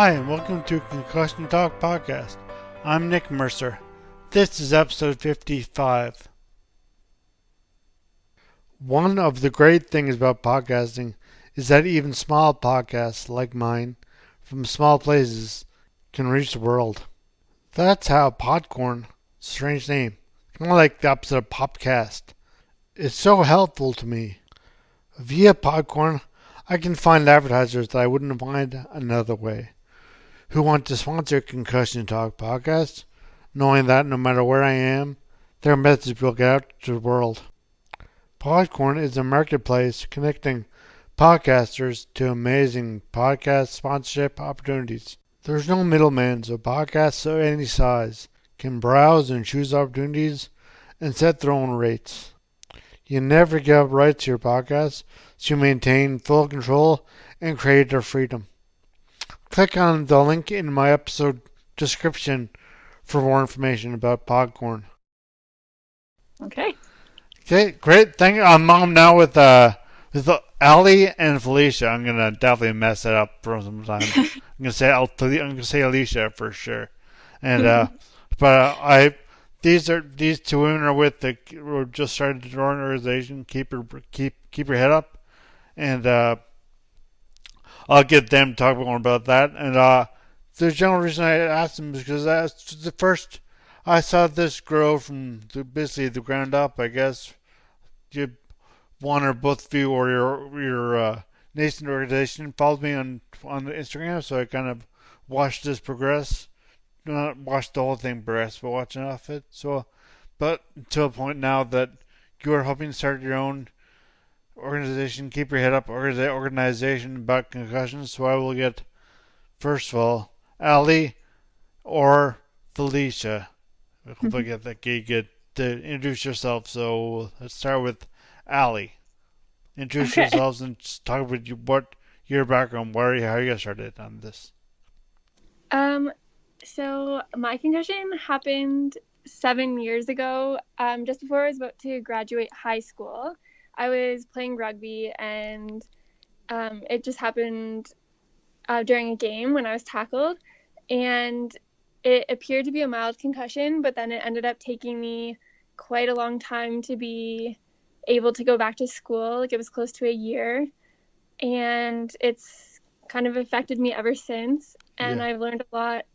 Hi, and welcome to Concussion Talk Podcast. I'm Nick Mercer. This is episode 55. One of the great things about podcasting is that even small podcasts like mine from small places can reach the world. That's how Podcorn, strange name, kind of like the opposite of Popcast, is so helpful to me. Via Podcorn, I can find advertisers that I wouldn't find another way, who want to sponsor Concussion Talk podcast, knowing that no matter where I am, their message will get out to the world. Podcorn is a marketplace connecting podcasters to amazing podcast sponsorship opportunities. There's no middleman, so podcasts of any size can browse and choose opportunities and set their own rates. You never give up rights to your podcast, so you maintain full control and creator freedom. Click on the link in my episode description for more information about Podcorn. Okay, great. Thank you. I'm on now with Allie and Felicia. I'm gonna definitely mess it up for some time. I'm gonna say Alicia for sure. And but these two women are we're just started their organization. Keep your head up, and I'll get them to talk more about that. And the general reason I asked them is because that's the first I saw this grow from basically the ground up. I guess you, one or both of you or your nascent organization followed me on Instagram, so I kind of watched this progress. Not watched the whole thing progress, but watch enough of it. So, but to a point now that you are hoping to start your own organization, keep your head up organization about concussions. So I will get, first of all, Allie or Felicia. I hope I get that good to introduce yourself. So let's start with Allie. Introduce yourselves and talk about what your background, how you got started on this. So my concussion happened 7 years ago, just before I was about to graduate high school. I was playing rugby, and it just happened during a game when I was tackled, and it appeared to be a mild concussion, but then it ended up taking me quite a long time to be able to go back to school. Like, it was close to a year, and it's kind of affected me ever since. And I've learned a lot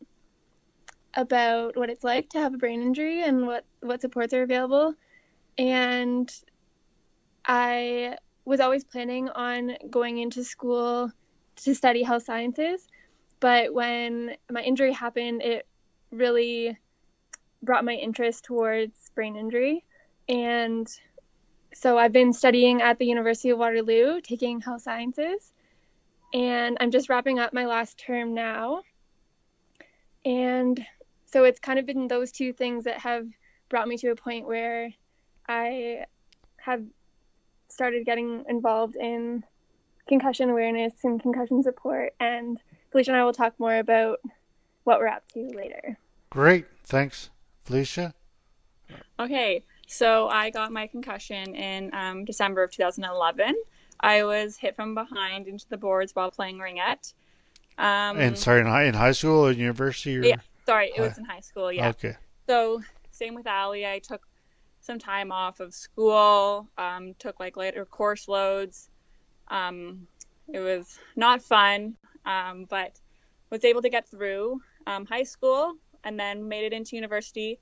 about what it's like to have a brain injury and what supports are available. And I was always planning on going into school to study health sciences, but when my injury happened, it really brought my interest towards brain injury. And so I've been studying at the University of Waterloo, taking health sciences, and I'm just wrapping up my last term now. And so it's kind of been those two things that have brought me to a point where I have started getting involved in concussion awareness and concussion support. And Felicia and I will talk more about what we're up to later. Great. Thanks. Felicia? Okay, so I got my concussion in December of 2011. I was hit from behind into the boards while playing ringette. And sorry, in high school or university? Or? Yeah, sorry, it was in high school, yeah. Okay. So same with Allie. I took some time off of school, took like later course loads. It was not fun, but was able to get through high school and then made it into university.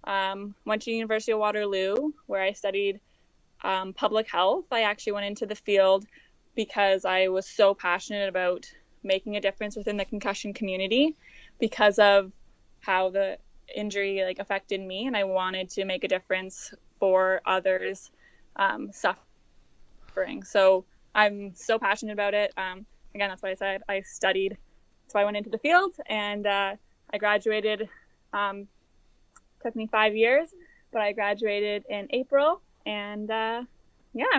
Went to University of Waterloo, where I studied public health. I actually went into the field because I was so passionate about making a difference within the concussion community because of how the injury affected me, and I wanted to make a difference for others suffering. So I'm so passionate about it. Again, that's why I said I studied. So I went into the field, and I graduated. Took me 5 years, but I graduated in April, and I'm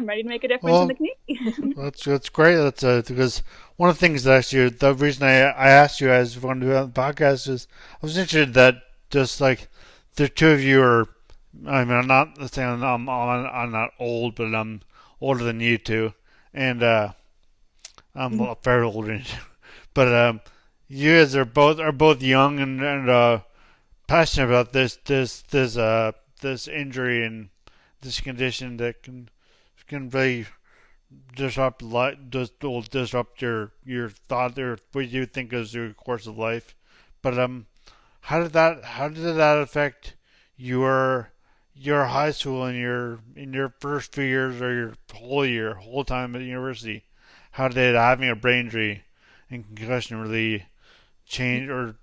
ready to make a difference in the community. That's great. That's because one of the things that actually the reason I asked you as one to do on the podcast is I was interested that just like the two of you are. I mean, I'm not saying I'm not old, but I'm older than you two, and I'm very older than you. But you guys are both young and passionate about this injury and this condition that can really will disrupt your thought or what you think is your course of life. But how did that affect your high school and your first 2 years or your whole time at university? How did having a brain injury and concussion really change what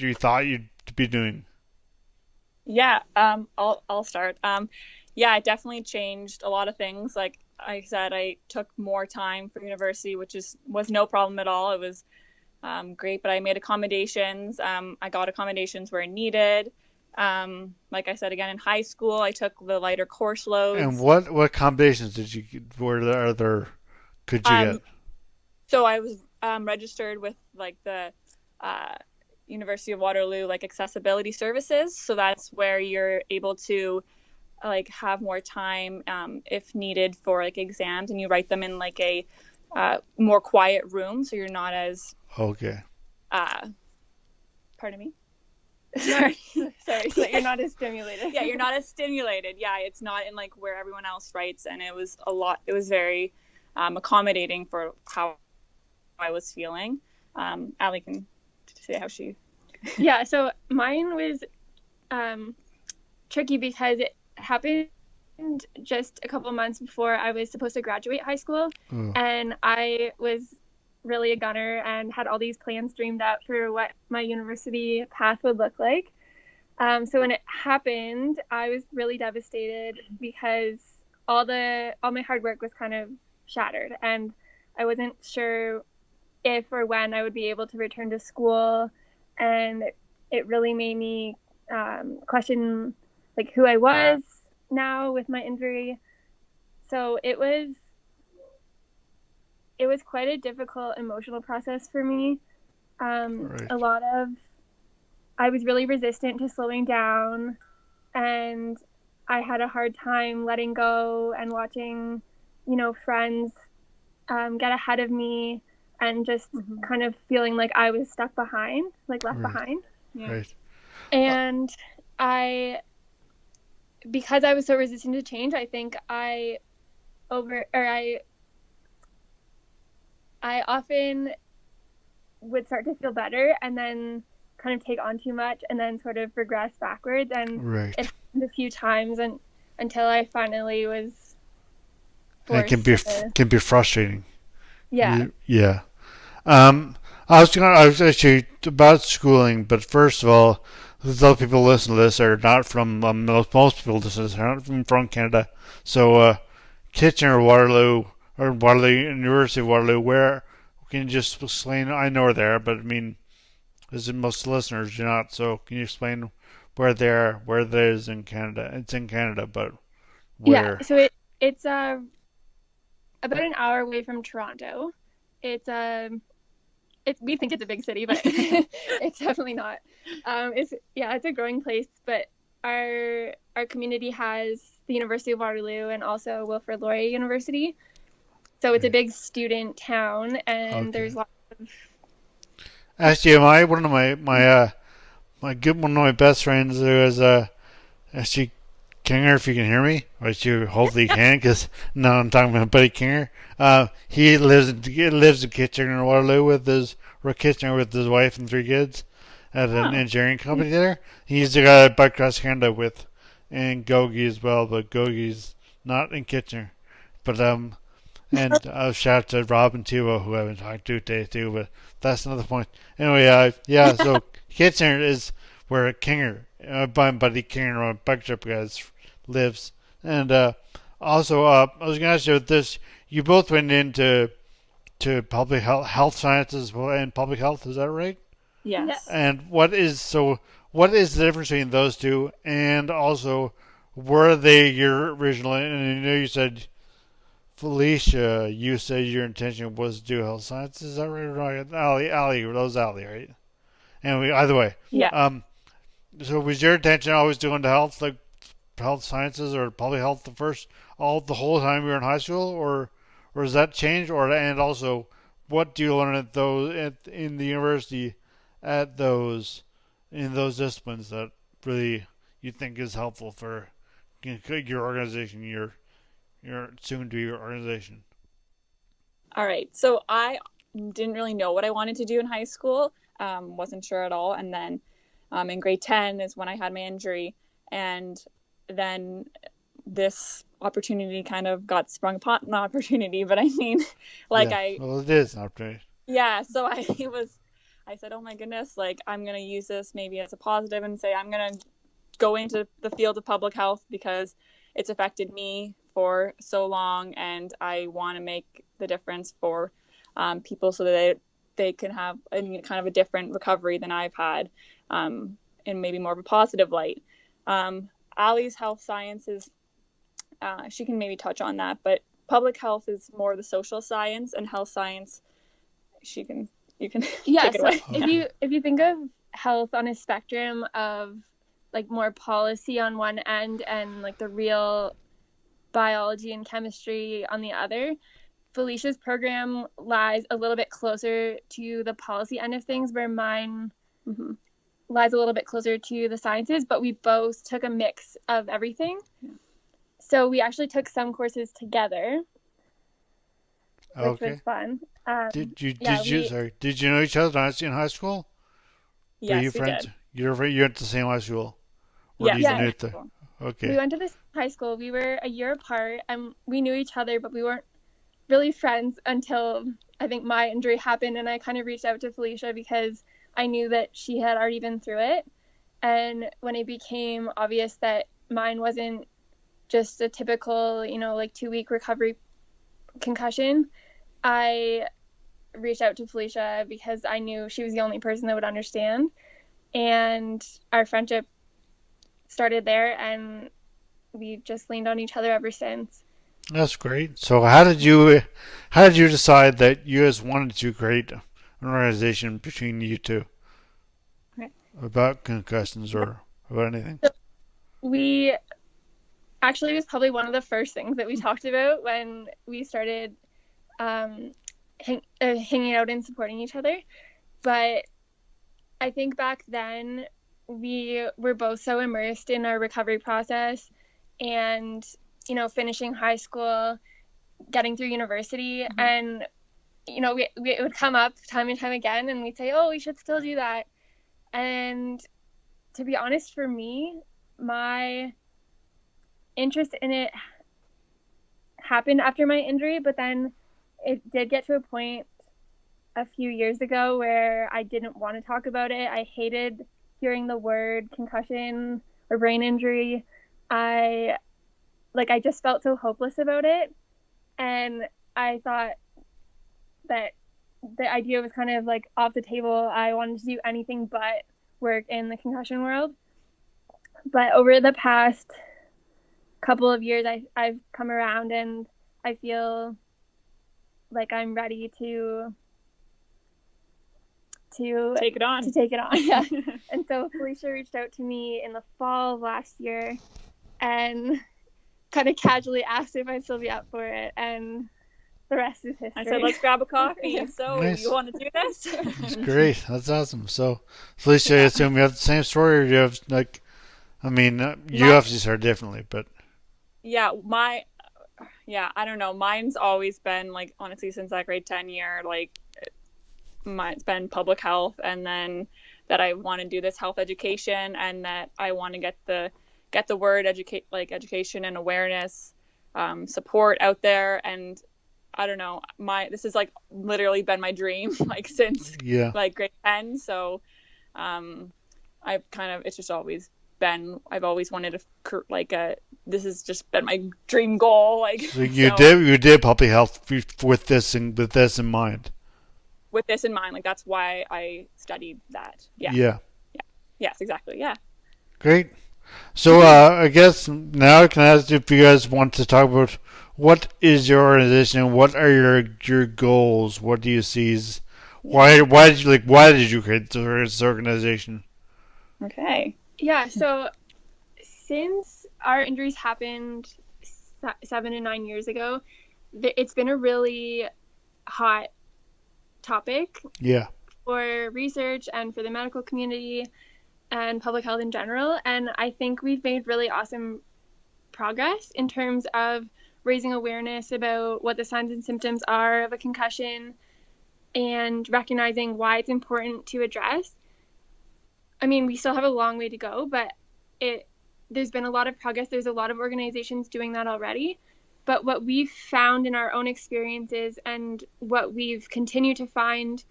you thought you'd be doing? Yeah, I'll start. Yeah, it definitely changed a lot of things. Like I said, I took more time for university, which was no problem at all. It was great, but I made accommodations. I got accommodations where needed. Like I said, again in high school, I took the lighter course And loads. what accommodations did you were there, are there could you get? Um, so I was registered with like the uh, University of Waterloo like accessibility services. So that's where you're able to like have more time if needed for like exams, and you write them in like a more quiet room, so you're not as Okay. uh, pardon me. Not, Sorry. sorry, so that you're not as stimulated. Yeah, you're not as stimulated. Yeah, it's not in like where everyone else writes, and it was a lot. It was very accommodating for how I was feeling. Allie can say how she. Yeah, so mine was um, tricky because it happened just a couple months before I was supposed to graduate high school, Oh, and I was really a gunner and had all these plans dreamed out for what my university path would look like. So when it happened, I was really devastated because all my hard work was kind of shattered, and I wasn't sure if or when I would be able to return to school, and it really made me question like who I was now with my injury. So it was quite a difficult emotional process for me. right. A lot of I was really resistant to slowing down, and I had a hard time letting go and watching, friends get ahead of me, and just Mhm. kind of feeling like I was stuck behind, like left Right. behind. Yeah. Right. Uh, And I, because I was so resistant to change, I think I often would start to feel better and then kind of take on too much and then sort of regress backwards. And it right. happened a few times and until I finally was And it forced to, can be frustrating. yeah, Yeah. I was actually about schooling, but first of all, those people listen to this are not from most people listen to this are not from Canada. So Kitchener, Waterloo, or Waterloo University of Waterloo. Where can you just explain? I know where they are, but I mean, as in most listeners do not. So can you explain where it is in Canada? It's in Canada, but yeah. where? So it's about an hour away from Toronto. It's we think it's a big city, but it's definitely not. It's a growing place, but our community has the University of Waterloo and also Wilfrid Laurier University. So it's a Right. big student town, and Okay. there's lots of Actually, my one of one of my best friends who is actually Kinger, if you can hear me, which you hopefully you can, because now I'm talking about Buddy Kinger. He lives in Kitchener, Waterloo, Kitchener with his wife and 3 kids at an Oh. engineering company there. He's the guy I bike across Canada with, and Gogi as well, but Gogi's not in Kitchener. But and shout out to Rob and Tivo, who I've been talking to today too, but that's another point. Anyway, yeah, so Kitchener is where Kinger, my buddy Kinger, my bike trip guys, lives. And also, I was going to ask you this. You both went into public health sciences and public health, is that right? yeah. Yes. And what is the difference between those two? And also, were they your original? And I know you said Felicia, you said your intention was to do health sciences. Is that right? Or wrong? Allie, that was Allie, right? Anyway, either way, Yeah. um, so was your intention always doing the health sciences or public health the whole time you were in high school, or has that changed? Or and also, what do you learn in the university at those in those disciplines that really you think is helpful for your organization, your soon to be organization? All right. So I didn't really know what I wanted to do in high school. Wasn't sure at all. And then in grade 10 is when I had my injury. And then this opportunity kind of got sprung upon, not opportunity, but I mean, like Yeah. Well, it is an opportunity. yeah, so I said, oh my goodness, like I'm going to use this maybe as a positive and say, I'm going to go into the field of public health because it's affected me for so long. And I want to make the difference for people so that they can have kind of a different recovery than I've had, in maybe more of a positive light. Allie's health sciences, she can maybe touch on that, but public health is more the social science, and health science, you can Yeah, take it so away. if you think of health on a spectrum of like more policy on one end and like the real biology and chemistry on the other, Felicia's program lies a little bit closer to the policy end of things, where mine lies a little bit closer to the sciences, but we both took a mix of everything. Yeah. So we actually took some courses together, which was fun. Did you know each other in high school? Were you Yes, we friends? did. You went to the same high school? Or Yes, did you know the, okay. We went to this high school. We were a year apart, and we knew each other, but we weren't really friends until I think my injury happened, and I kind of reached out to Felicia because I knew that she had already been through it. And when it became obvious that mine wasn't just a typical, like 2-week recovery concussion, I reached out to Felicia because I knew she was the only person that would understand. And our friendship started there, and we've just leaned on each other ever since. That's great. So how did you decide that you guys wanted to create an organization between you two about concussions or about anything? So we actually, it was probably one of the first things that we talked about when we started hanging out and supporting each other. But I think back then we were both so immersed in our recovery process and, finishing high school, getting through university, and, it would come up time and time again, and we'd say, oh, we should still do that. And to be honest, for me, my interest in it happened after my injury, but then it did get to a point a few years ago where I didn't want to talk about it. I hated hearing the word concussion or brain injury. I just felt so hopeless about it, and I thought that the idea was kind of like off the table. I wanted to do anything but work in the concussion world. But over the past couple of years, I've come around, and I feel like I'm ready to take it on. Yeah. And so Felicia reached out to me in the fall of last year and kind of casually asked if I'd still be up for it, and the rest is history. I said, let's grab a coffee. Yeah. So Nice. You want to do this? That's great. That's awesome. So, Felicia, I assume you have the same story, or do you have you obviously started differently, but yeah, I don't know. Mine's always been like, honestly, since that grade 10 year, like it's been public health, and then that I want to do this health education, and that I want to get the word education and awareness, support out there. And I don't know, this has like literally been my dream like since like grade 10. So it's just always been, I've always wanted to this has just been my dream goal. So you did public health with this in mind. With this in mind, like that's why I studied that. Yes, exactly. Yeah. Great. So I guess now I can ask if you guys want to talk about what is your organization, what are your goals, what do you see why did you create this organization? Okay. Yeah, so since our injuries happened 7 and 9 years ago, it's been a really hot topic for research and for the medical community and public health in general. And I think we've made really awesome progress in terms of raising awareness about what the signs and symptoms are of a concussion and recognizing why it's important to address. I mean, we still have a long way to go, but there's been a lot of progress. There's a lot of organizations doing that already. But what we've found in our own experiences and what we've continued to find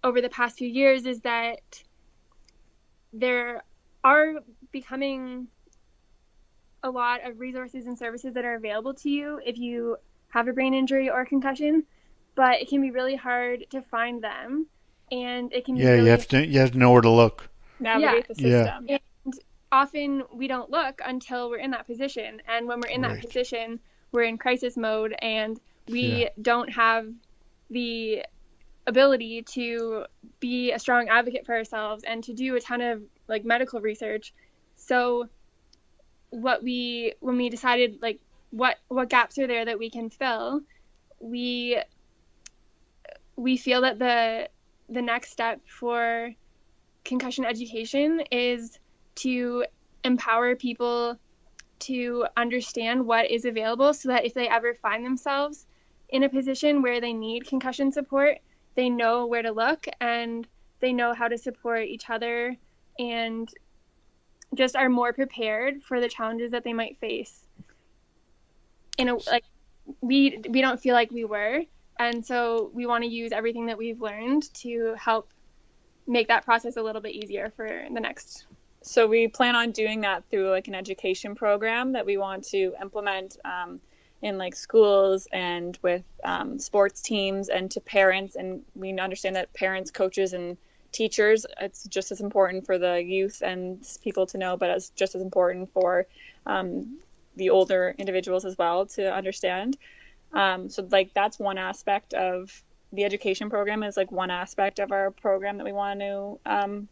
over the past few years is that there are becoming a lot of resources and services that are available to you if you have a brain injury or a concussion, but it can be really hard to find them, and it can be really you have to know where to look. Navigate the system. And often we don't look until we're in that position, and when we're in that position, we're in crisis mode, and we don't have the ability to be a strong advocate for ourselves and to do a ton of like medical research. So when we decided like what gaps are there that we can fill, we feel that the next step for concussion education is to empower people to understand what is available, so that if they ever find themselves in a position where they need concussion support, they know where to look and they know how to support each other and just are more prepared for the challenges that they might face. We don't feel like we were, and so we want to use everything that we've learned to help make that process a little bit easier for the next. So we plan on doing that through like an education program that we want to implement in like schools and with sports teams and to parents. And we understand that parents, coaches, and teachers, it's just as important for the youth and people to know, but it's just as important for the older individuals as well to understand. So like that's one aspect of the education program, is like one aspect of our program that we want to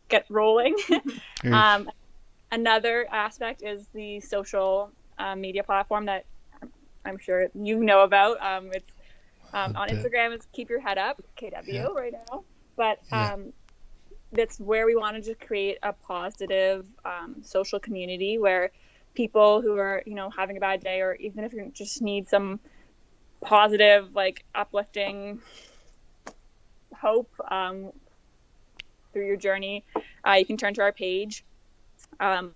get rolling. Another aspect is the social media platform that I'm sure you know about. It's on Instagram. It's Keep Your Head Up, KW right now. But that's where we wanted to create a positive social community where people who are, having a bad day, or even if you just need some positive, like uplifting hope through your journey, you can turn to our page and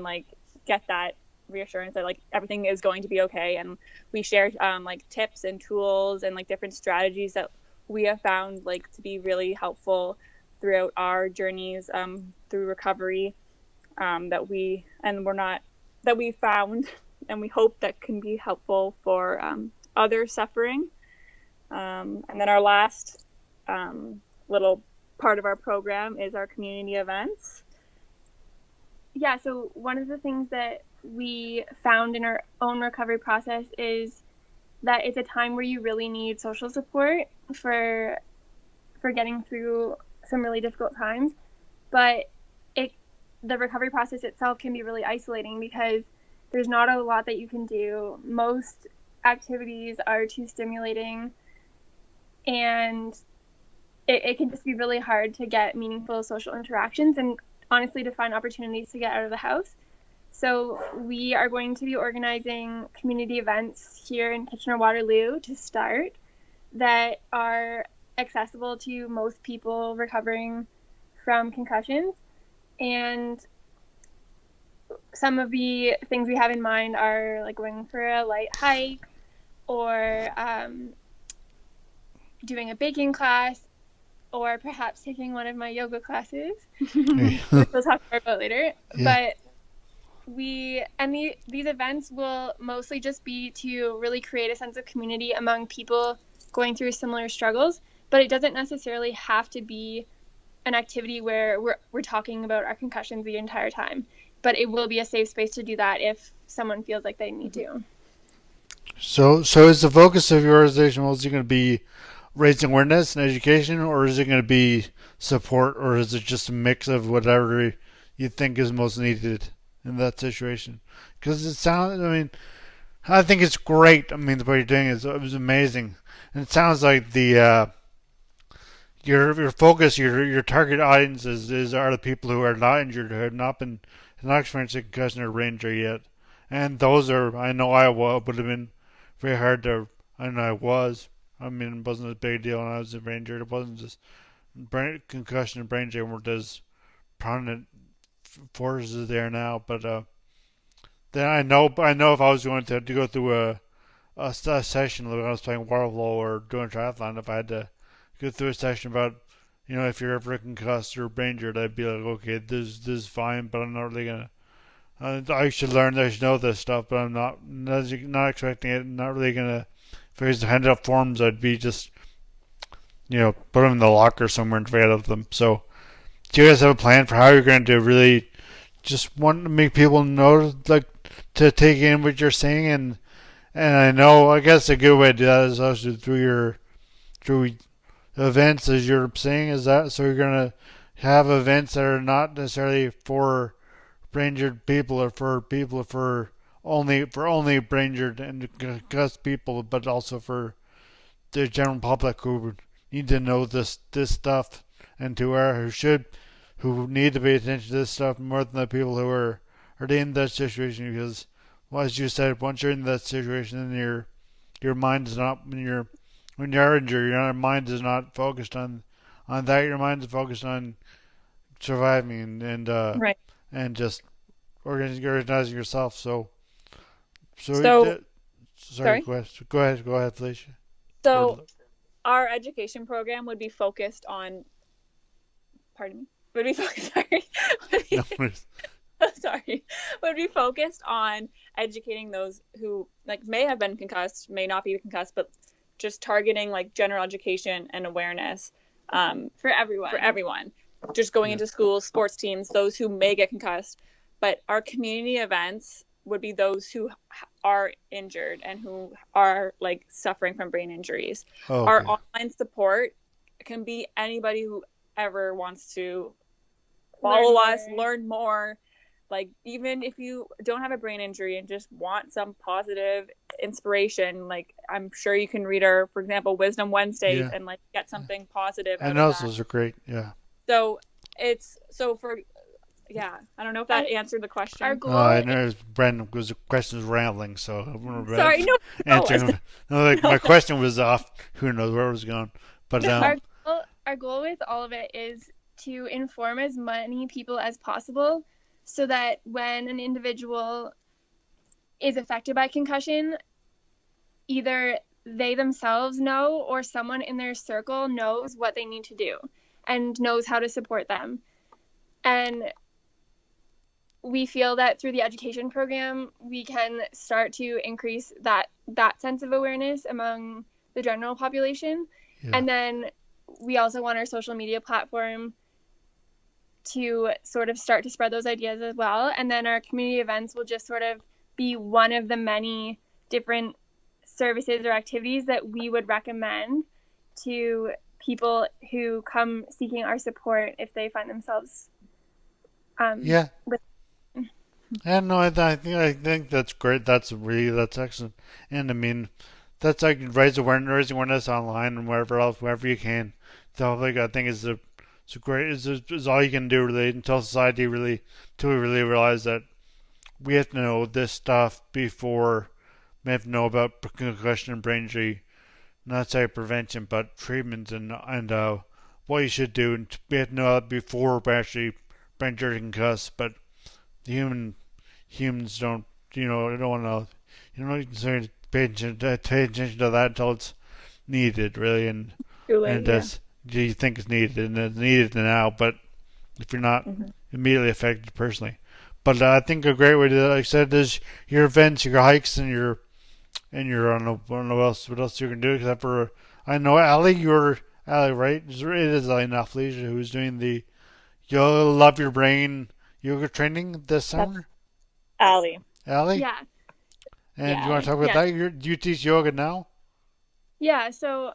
like get that reassurance that like everything is going to be okay. And we share like tips and tools and like different strategies that we have found like to be really helpful throughout our journeys through recovery that we found and we hope that can be helpful for others suffering. And then our last little part of our program is our community events. Yeah, so one of the things that we found in our own recovery process is that it's a time where you really need social support for getting through some really difficult times. But the recovery process itself can be really isolating because there's not a lot that you can do. Most activities are too stimulating, and it can just be really hard to get meaningful social interactions and honestly to find opportunities to get out of the house. So we are going to be organizing community events here in Kitchener-Waterloo to start that are accessible to most people recovering from concussions. And some of the things we have in mind are like going for a light hike or doing a baking class, or perhaps taking one of my yoga classes, which we'll talk more about later. Yeah. But these events will mostly just be to really create a sense of community among people going through similar struggles, but it doesn't necessarily have to be an activity where we're talking about our concussions the entire time, but it will be a safe space to do that if someone feels like they need to. So is the focus of your organization mostly going to be raising awareness and education, or is it going to be support, or is it just a mix of whatever you think is most needed in that situation? Because I think it's great. I mean, the way you're doing it was amazing. And it sounds like the your focus, your target audience is are the people who are not injured, who have not experienced a concussion or brain injury yet, and those are I know would have been very hard to. I know I was. I mean, it wasn't a big deal when I was brain injured. It wasn't just concussion and brain injury weren't as prominent forces there now, but then I know if I was going to go through a session like when I was playing Waterloo or doing a triathlon, if I had to go through a session about, if you're ever concussed or brain injured, I'd be like, okay, this is fine, but I'm not really gonna. I should learn. I should know this stuff, but I'm not expecting it. Not really gonna. If I was to hand out forms, I'd be just put them in the locker somewhere and forget of them. So, do you guys have a plan for how you're going to really just want to make people know, like, to take in what you're saying? And I know, I guess a good way to do that is also through events, as you're saying. Is that so? You're gonna have events that are not necessarily for brain injured people or for people for only brain injured and concussed people, but also for the general public who need to know this stuff, and who need to pay attention to this stuff more than the people who are in that situation. Because, well, as you said, once you're in that situation, then your mind is not when you're injured, your mind is not focused on that. Your mind is focused on surviving Right. and just organizing yourself. So, Sorry, sorry. go ahead, Felicia. Or, So our education program would be focused on, pardon me, would be focused, sorry, would be, no, sorry, would be focused on educating those who like may have been concussed, may not be concussed, but just targeting like general education and awareness For everyone. for everyone. Just going Yeah. into schools, sports teams, those who may get concussed. But our community events would be those who are injured and who are like suffering from brain injuries. Oh, Our okay. online support can be anybody who ever wants to follow us, learn more. Like, even if you don't have a brain injury and just want some positive inspiration, like, I'm sure you can read our, for example, Wisdom Wednesdays Yeah. and like get something positive I out know of that. those are great. Yeah. So yeah, I don't know if that answered the question. Our goal I know Brandon was the question was rambling, so I wouldn't Sorry, no, answering. No, like my question was off. Who knows where it was going? But our goal with all of it is to inform as many people as possible, so that when an individual is affected by concussion, either they themselves know or someone in their circle knows what they need to do and knows how to support them. And we feel that through the education program, we can start to increase that sense of awareness among the general population. Yeah. And then we also want our social media platform to sort of start to spread those ideas as well. And then our community events will just sort of be one of the many different services or activities that we would recommend to people who come seeking our support if they find themselves yeah. with. Yeah, no, I think that's great. That's excellent. And I mean, that's like raising awareness online and wherever you can. So like I think it's great. Is all you can do really until we really realize that we have to know this stuff before we have to know about concussion and brain injury. Not say prevention, but treatment and what you should do. And we have to know that before we actually brain injury and concuss. But humans don't, they don't want to, necessarily pay attention to that until it's needed, really, and Too late, and that's you think it's needed, and it's needed now. But if you're not immediately affected personally, but I think a great way to, like I said, is your events, your hikes, and your I don't know what else you can do except for I know Allie, right? It is Allie Felicia who's doing the You'll Love Your Brain yoga training this summer. Allie. Allie? Yeah. And Yeah, you want to talk about that? Do you teach yoga now? Yeah, so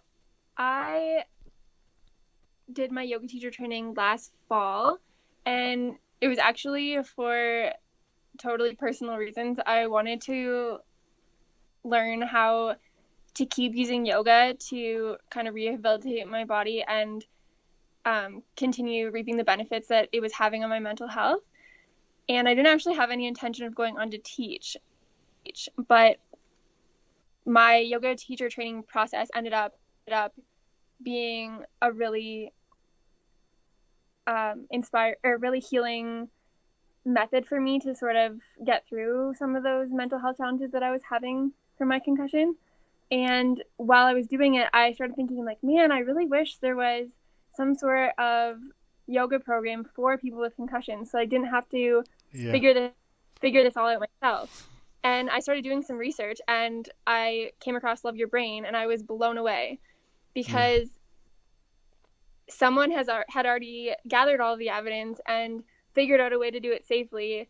I did my yoga teacher training last fall, and it was actually for totally personal reasons. I wanted to learn how to keep using yoga to kind of rehabilitate my body and continue reaping the benefits that it was having on my mental health. And I didn't actually have any intention of going on to teach, but my yoga teacher training process ended up being a really really healing method for me to sort of get through some of those mental health challenges that I was having from my concussion. And while I was doing it, I started thinking like, man, I really wish there was some sort of yoga program for people with concussions, so I didn't have to figure this all out myself. And I started doing some research, and I came across Love Your Brain, and I was blown away because someone had already gathered all the evidence and figured out a way to do it safely,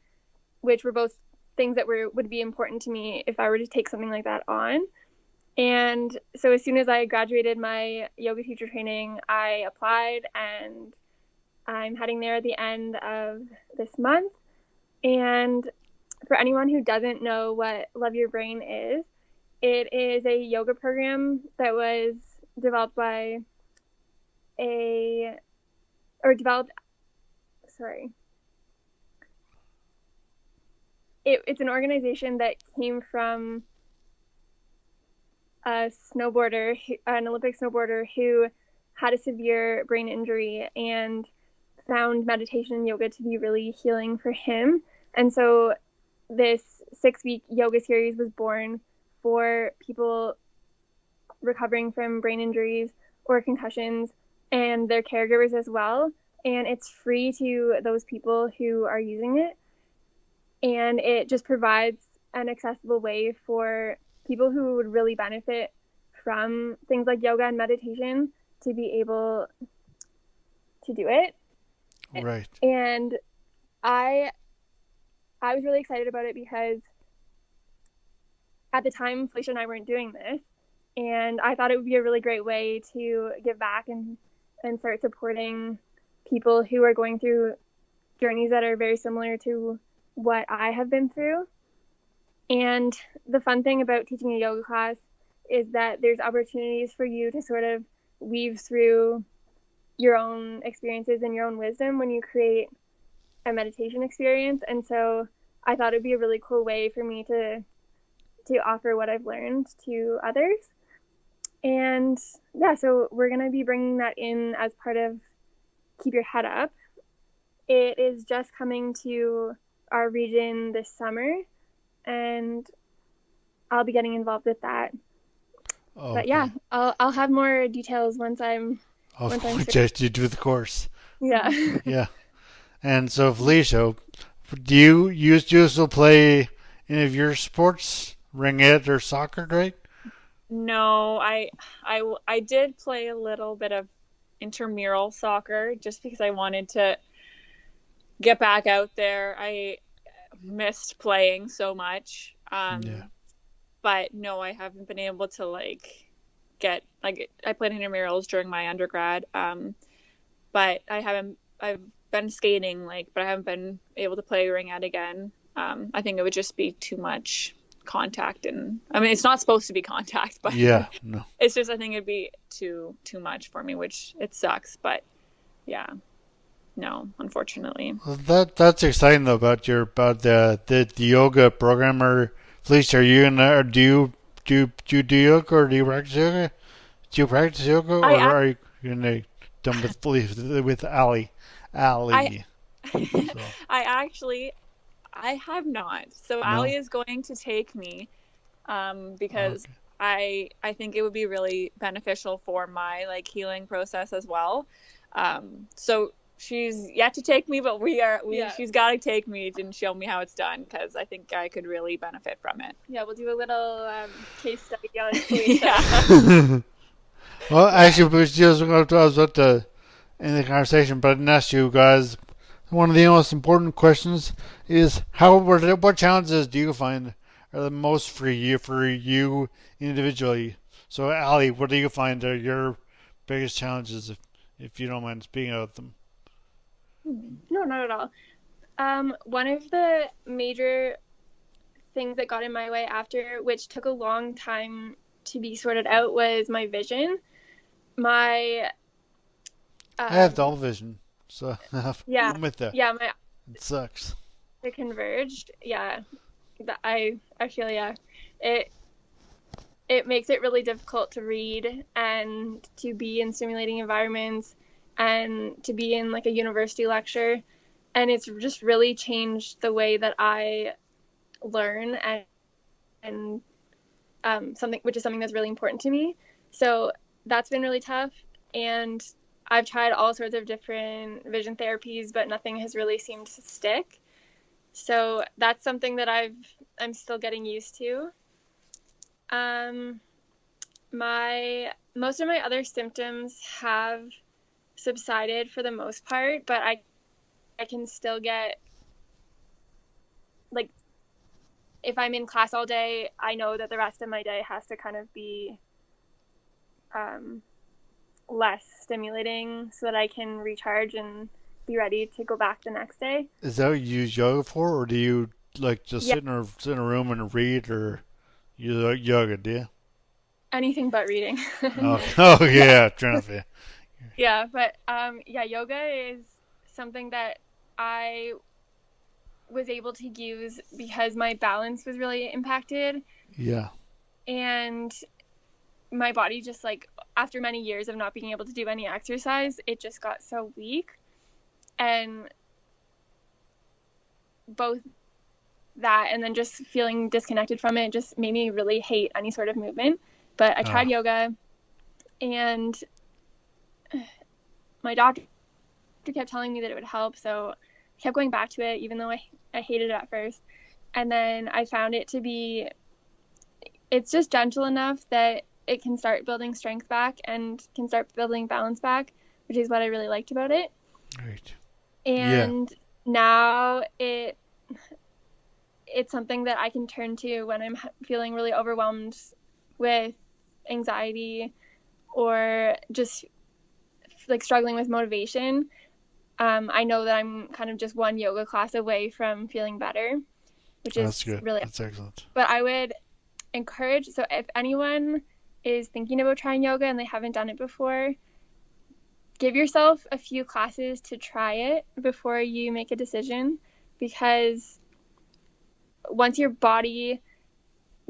which were both things that would be important to me if I were to take something like that on. And so as soon as I graduated my yoga teacher training, I applied, and I'm heading there at the end of this month. And for anyone who doesn't know what Love Your Brain is, it is a yoga program that was developed by it's an organization that came from an Olympic snowboarder who had a severe brain injury and found meditation and yoga to be really healing for him. And so this 6-week yoga series was born for people recovering from brain injuries or concussions and their caregivers as well. And it's free to those people who are using it. And it just provides an accessible way for people who would really benefit from things like yoga and meditation to be able to do it. Right. And I was really excited about it because at the time, Felicia and I weren't doing this. And I thought it would be a really great way to give back and start supporting people who are going through journeys that are very similar to what I have been through. And the fun thing about teaching a yoga class is that there's opportunities for you to sort of weave through your own experiences and your own wisdom when you create a meditation experience. And so I thought it'd be a really cool way for me to offer what I've learned to others. And yeah, so we're going to be bringing that in as part of Keep Your Head Up. It is just coming to our region this summer, and I'll be getting involved with that. Okay. But yeah, I'll have more details once I'm just you do the course. Yeah. Yeah. And so Felicia, do you used to play any of your sports, ringette or soccer, right? No, I did play a little bit of intramural soccer just because I wanted to get back out there. I missed playing so much. But no, I haven't been able to I played intramurals during my undergrad. But I've been skating but I haven't been able to play ringette again. I think it would just be too much contact, and I mean it's not supposed to be contact, but it's just I think it'd be too much for me, which it sucks. But yeah, no, unfortunately. Well, that's exciting though about the yoga program. Or Felicia, are you in there? Do you do yoga, or do you practice yoga? Do you practice yoga, or are you done with Allie? I have not. So Allie is going to take me because I think it would be really beneficial for my healing process as well. So she's yet to take me, but she's got to take me and show me how it's done, because I think I could really benefit from it. Yeah, we'll do a little case study on Felicia. Yeah. Well, actually, I was about to end the conversation, but I didn't ask you guys. One of the most important questions is what challenges do you find are the most for you individually? So, Allie, what do you find are your biggest challenges, if you don't mind speaking about them? No, not at all. One of the major things that got in my way after, which took a long time to be sorted out, was my vision. My I have Um, double vision, so yeah, I'm with that. yeah, my It sucks. to converged. Yeah, I feel yeah. It it makes it really difficult to read and to be in stimulating environments and to be in like a university lecture, and it's just really changed the way that I learn and something which is something that's really important to me. So that's been really tough, and I've tried all sorts of different vision therapies, but nothing has really seemed to stick. So that's something that I'm still getting used to. Um, my most of my other symptoms have subsided for the most part, but I can still get like if I'm in class all day, I know that the rest of my day has to kind of be um, less stimulating so that I can recharge and be ready to go back the next day. Is that what you use yoga for, or do you like just Yeah, sit in a room and read, or you like yoga? Do you? anything but reading. Oh, oh yeah, trying to. Yeah, but yeah, yoga is something that I was able to use because my balance was really impacted, Yeah, and my body just like after many years of not being able to do any exercise, it just got so weak, and both that and then just feeling disconnected from it just made me really hate any sort of movement. But I oh, tried yoga, and my doctor kept telling me that it would help, so I kept going back to it even though I hated it at first. And then I found it to be it's just gentle enough that it can start building strength back and can start building balance back, which is what I really liked about it. right. Yeah, And now it's something that I can turn to when I'm feeling really overwhelmed with anxiety or just like struggling with motivation. I know that I'm kind of just one yoga class away from feeling better, which that's is good. really. That's excellent. But I would encourage. So if anyone is thinking about trying yoga and they haven't done it before, give yourself a few classes to try it before you make a decision, because once your body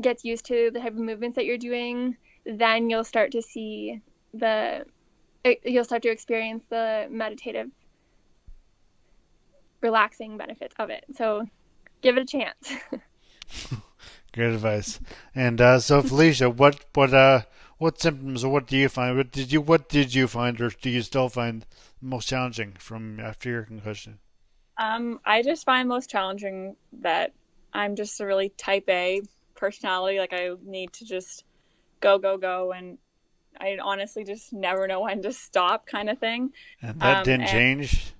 gets used to the type of movements that you're doing, then you'll start to see you'll start to experience the meditative relaxing benefits of it. So give it a chance. Great advice. And so, Felicia, what symptoms or what do you find? What did you find, or do you still find most challenging from after your concussion? I just find most challenging that I'm just a really type A personality. Like I need to just go, go, go, and I honestly just never know when to stop, kind of thing. And that Um, didn't and change.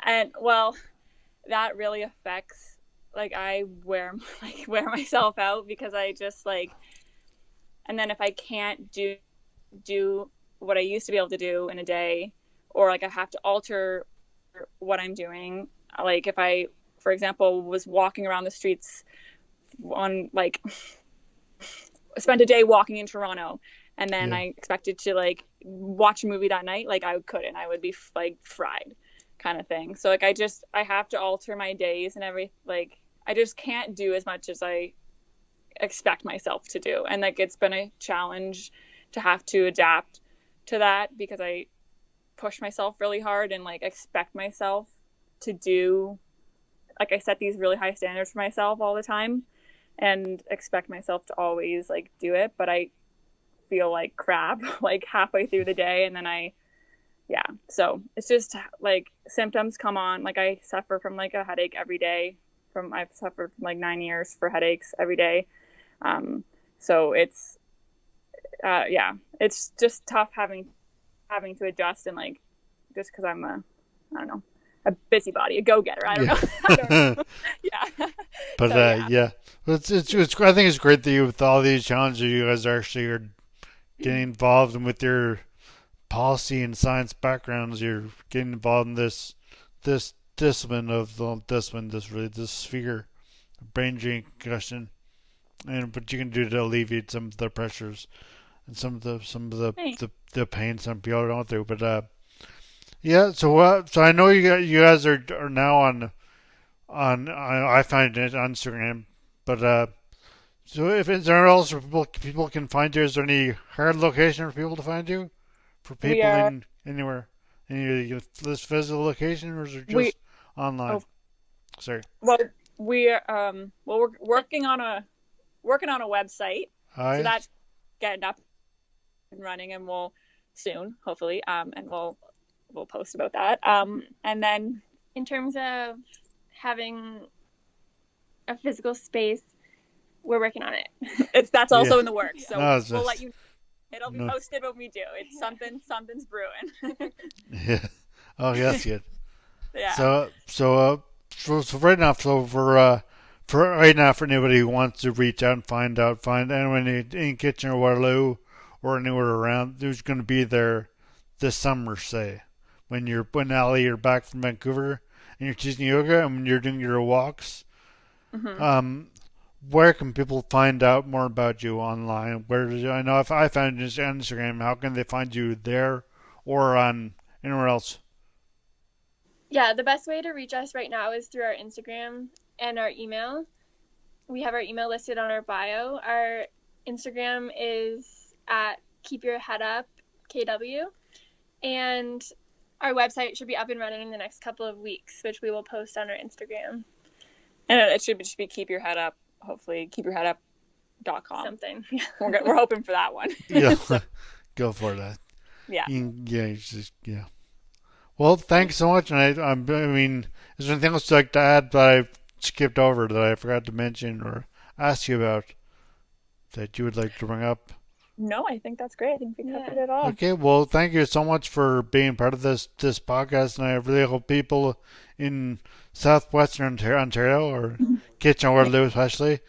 and well, that really affects. Like I wear like wear myself out because I just like, and then if I can't do what I used to be able to do in a day, or like I have to alter what I'm doing. Like if I, for example, was walking around the streets on like spent a day walking in Toronto, and then Yeah, I expected to like watch a movie that night, like I couldn't. I would be like fried, kind of thing. So like I have to alter my days and every like I just can't do as much as I expect myself to do, and like it's been a challenge to have to adapt to that because I push myself really hard and like expect myself to do like I set these really high standards for myself all the time and expect myself to always like do it, but I feel like crap like halfway through the day, and then yeah, so it's just like symptoms come on. Like I suffer from like a headache every day. I've suffered from like 9 years for headaches every day. So yeah, it's just tough having to adjust, and like just because I'm I don't know, a busybody, a go-getter. I don't yeah. know. I don't know. Yeah. But So yeah. yeah, it's I think it's great that you with all these challenges you guys actually are getting involved and with your policy and science backgrounds, you're getting involved in this discipline of the discipline, this sphere, brain injury concussion, and what you can do to alleviate some of the pressures and some of the Hey. the pain some people are going through. But Yeah. So I know you guys are now on I find it on Instagram, but so if is there else where people can find you? Is there any hard location for people to find you? For We people are in anywhere, any this physical location, or is it we just online? oh Sorry. well we're working on a website, so Hi. that's getting up and running, and we'll soon, hopefully, and we'll post about that. And then In terms of having a physical space, we're working on it. that's Yeah. also in the works, so No, it's we'll let just you. It'll be no. posted when we do. It's something's brewing. Yeah. Oh, yeah, that's good. Yeah. So right now, for right now, for anybody who wants to reach out and find anyone in Kitchener, Waterloo, or anywhere around who's going to be there this summer, say, when Allie you're back from Vancouver and you're teaching yoga and when you're doing your walks, Hmm. um, where can people find out more about you online? I know if I found you on Instagram, how can they find you there or on anywhere else? Yeah, the best way to reach us right now is through our Instagram and our email. We have our email listed on our bio. Our Instagram is at Keep Your Head Up KW, and our website should be up and running in the next couple of weeks, which we will post on our Instagram. And it should be keep your head up. Hopefully, keepyourheadup.com. Something. We're hoping for that one. Yeah, So, go for that. yeah. Yeah, it's just yeah. Well, thanks so much. And I mean, is there anything else you'd like to add that I skipped over that I forgot to mention or ask you about that you would like to bring up? No, I think that's great. I think we Yeah. covered it all. Okay, well, thank you so much for being part of this podcast, and I really hope people in southwestern Ontario or Kitchener Waterloo especially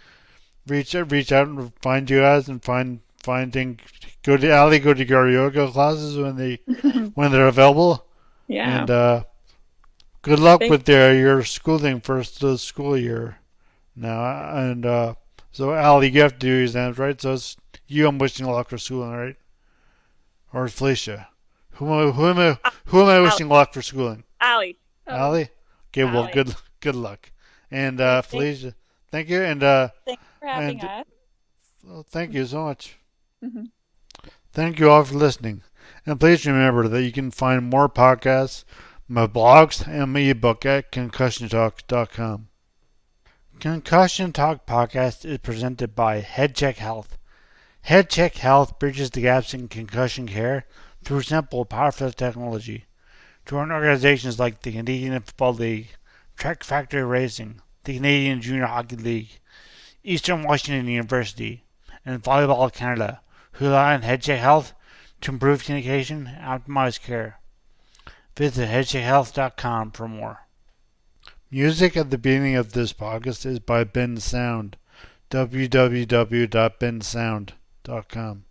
reach out and find you guys and finding go to Allie, go to your yoga classes when they're available, Yeah. and good luck Thank with your schooling first of the school year now, and so Allie, you have to do exams, right? So it's you. I'm wishing luck for schooling, right? Or Felicia? Who am I Allie. wishing luck for schooling? Allie. Oh, Allie? Okay, well, Allie. good luck. And Thank Felicia, thank you, Thanks for having and us. thank you so much. Hmm. Thank you all for listening. And please remember that you can find more podcasts, my blogs, and my ebook at concussiontalk.com. Concussion Talk podcast is presented by HeadCheck Health. HeadCheck Health bridges the gaps in concussion care through simple, powerful technology. Join organizations like the Canadian Football League, Track Factory Racing, the Canadian Junior Hockey League, Eastern Washington University, and Volleyball Canada, who rely on HeadCheck Health to improve communication and optimize care. Visit headcheckhealth.com for more. Music at the beginning of this podcast is by Ben Sound. www.bensound.com.